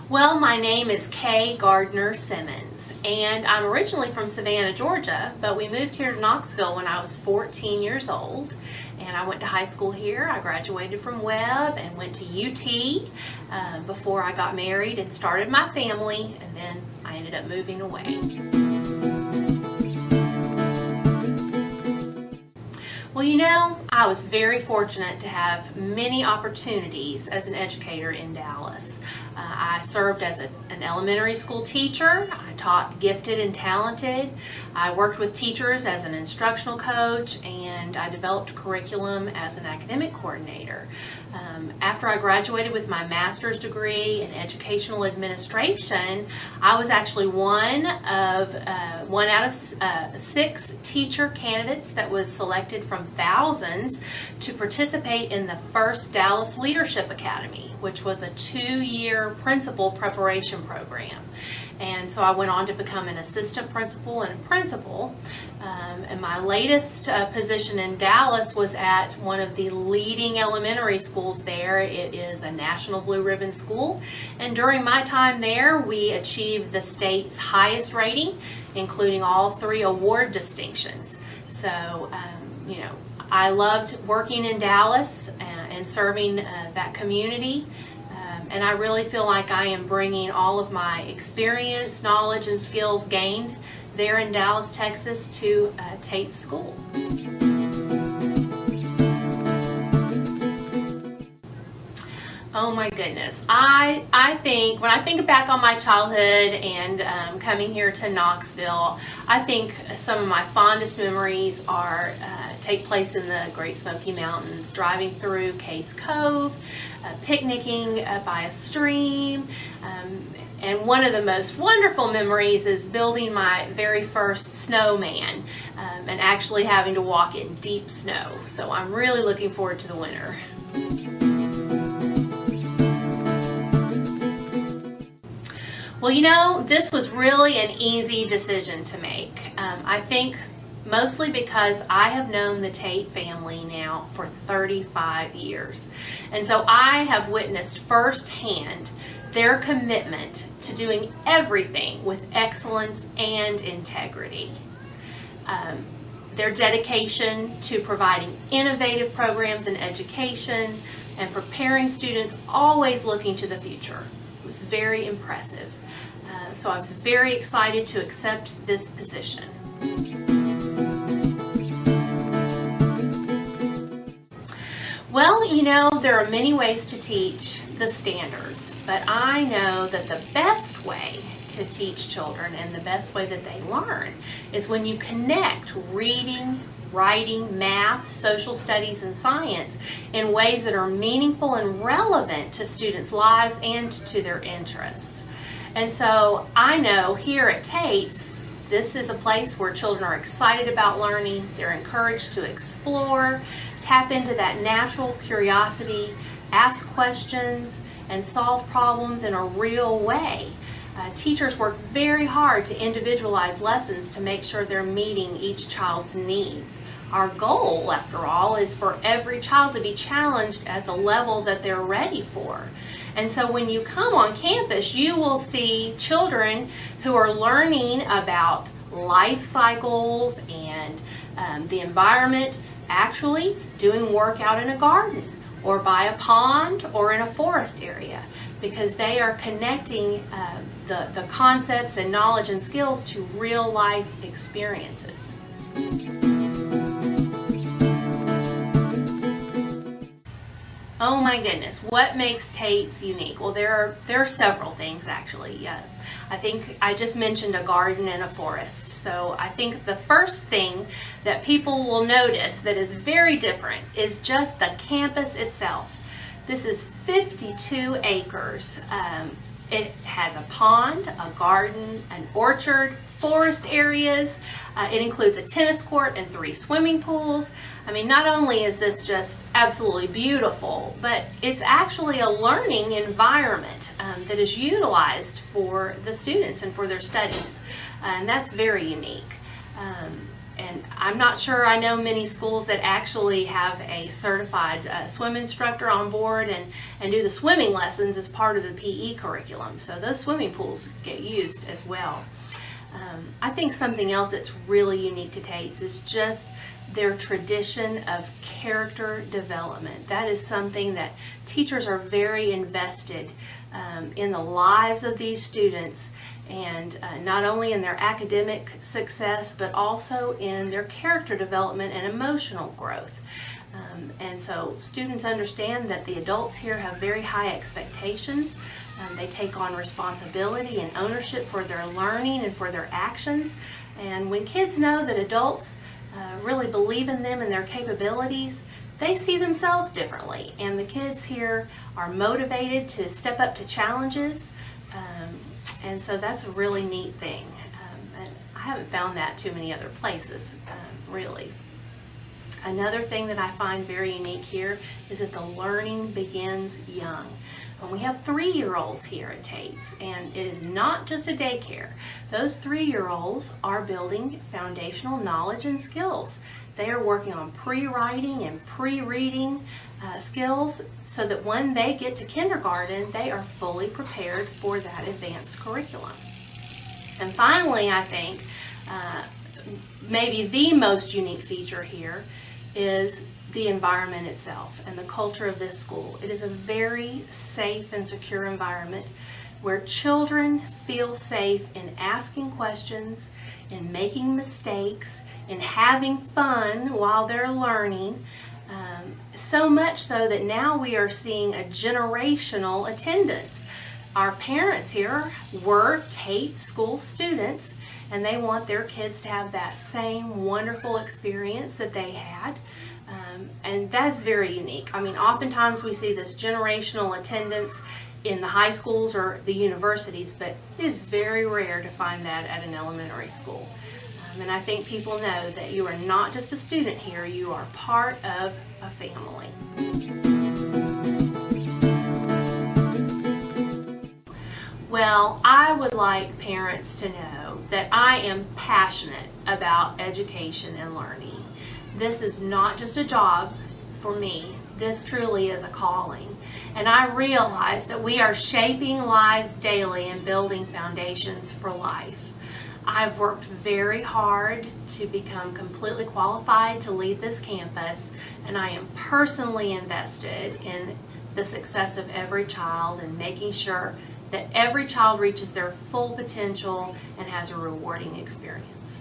Well, my name is Kaye Gardner Simmons, and I'm originally from Savannah, Georgia, but we moved here to Knoxville when I was 14 years old, and I went to high school here. I graduated from Webb and went to UT before I got married and started my family, and then I ended up moving away. Well, you know, I was very fortunate to have many opportunities as an educator in Dallas. I served as an elementary school teacher. I taught gifted and talented. I worked with teachers as an instructional coach, and I developed curriculum as an academic coordinator. After I graduated with my master's degree in educational administration, I was actually one out of 6 teacher candidates that was selected from thousands to participate in the first Dallas Leadership Academy, which was a 2-year principal preparation program. And so I went on to become an assistant principal and a principal. And my latest position in Dallas was at one of the leading elementary schools there. It is a National Blue Ribbon school. And during my time there, we achieved the state's highest rating, including all 3 award distinctions. So, you know, I loved working in Dallas and serving that community. And I really feel like I am bringing all of my experience, knowledge, and skills gained there in Dallas, Texas to Tate School. Oh my goodness. I think, when I think back on my childhood and coming here to Knoxville, I think some of my fondest memories take place in the Great Smoky Mountains, driving through Cades Cove, picnicking by a stream, and one of the most wonderful memories is building my very first snowman and actually having to walk in deep snow. So I'm really looking forward to the winter. Well, you know, this was really an easy decision to make. I think mostly because I have known the Tate family now for 35 years. And so I have witnessed firsthand their commitment to doing everything with excellence and integrity. Their dedication to providing innovative programs in education and preparing students always looking to the future was very impressive. So I was very excited to accept this position. Well, you know, there are many ways to teach the standards, but I know that the best way to teach children and the best way that they learn is when you connect reading, writing, math, social studies, and science in ways that are meaningful and relevant to students' lives and to their interests. And so I know here at Tate's, this is a place where children are excited about learning. They're encouraged to explore, tap into that natural curiosity, ask questions, and solve problems in a real way. Teachers work very hard to individualize lessons to make sure they're meeting each child's needs. Our goal, after all, is for every child to be challenged at the level that they're ready for. And so when you come on campus, you will see children who are learning about life cycles and the environment, actually doing work out in a garden or by a pond or in a forest area, because they are connecting the concepts and knowledge and skills to real life experiences. Oh my goodness, what makes Tate's unique? Well, there are several things actually. I think I just mentioned a garden and a forest. So I think the first thing that people will notice that is very different is just the campus itself. This is 52 acres It has a pond, a garden, an orchard, forest areas. It includes a tennis court and 3 swimming pools. I mean, not only is this just absolutely beautiful, but it's actually a learning environment that is utilized for the students and for their studies. And that's very unique. And I'm not sure I know many schools that actually have a certified swim instructor on board and do the swimming lessons as part of the PE curriculum. So those swimming pools get used as well. I think something else that's really unique to Tate's is just their tradition of character development. That is something that teachers are very invested in the lives of these students, and not only in their academic success, but also in their character development and emotional growth. And so students understand that the adults here have very high expectations. They take on responsibility and ownership for their learning and for their actions. And when kids know that adults really believe in them and their capabilities, they see themselves differently. And the kids here are motivated to step up to challenges. And so that's a really neat thing. And I haven't found that too many other places, really. Another thing that I find very unique here is that the learning begins young. And we have 3-year-olds here at Tate's, and it is not just a daycare. Those 3-year-olds are building foundational knowledge and skills. They are working on pre-writing and pre-reading skills so that when they get to kindergarten, they are fully prepared for that advanced curriculum. And finally, I think maybe the most unique feature here is the environment itself and the culture of this school. It is a very safe and secure environment where children feel safe in asking questions, in making mistakes, in having fun while they're learning. So much so that now we are seeing a generational attendance. Our parents here were Tate school students, and they want their kids to have that same wonderful experience that they had. And that's very unique. I mean, oftentimes we see this generational attendance in the high schools or the universities, but it is very rare to find that at an elementary school. And I think people know that you are not just a student here, you are part of a family. Well, I would like parents to know that I am passionate about education and learning. This is not just a job for me. This truly is a calling. And I realize that we are shaping lives daily and building foundations for life. I've worked very hard to become completely qualified to lead this campus, and I am personally invested in the success of every child and making sure that every child reaches their full potential and has a rewarding experience.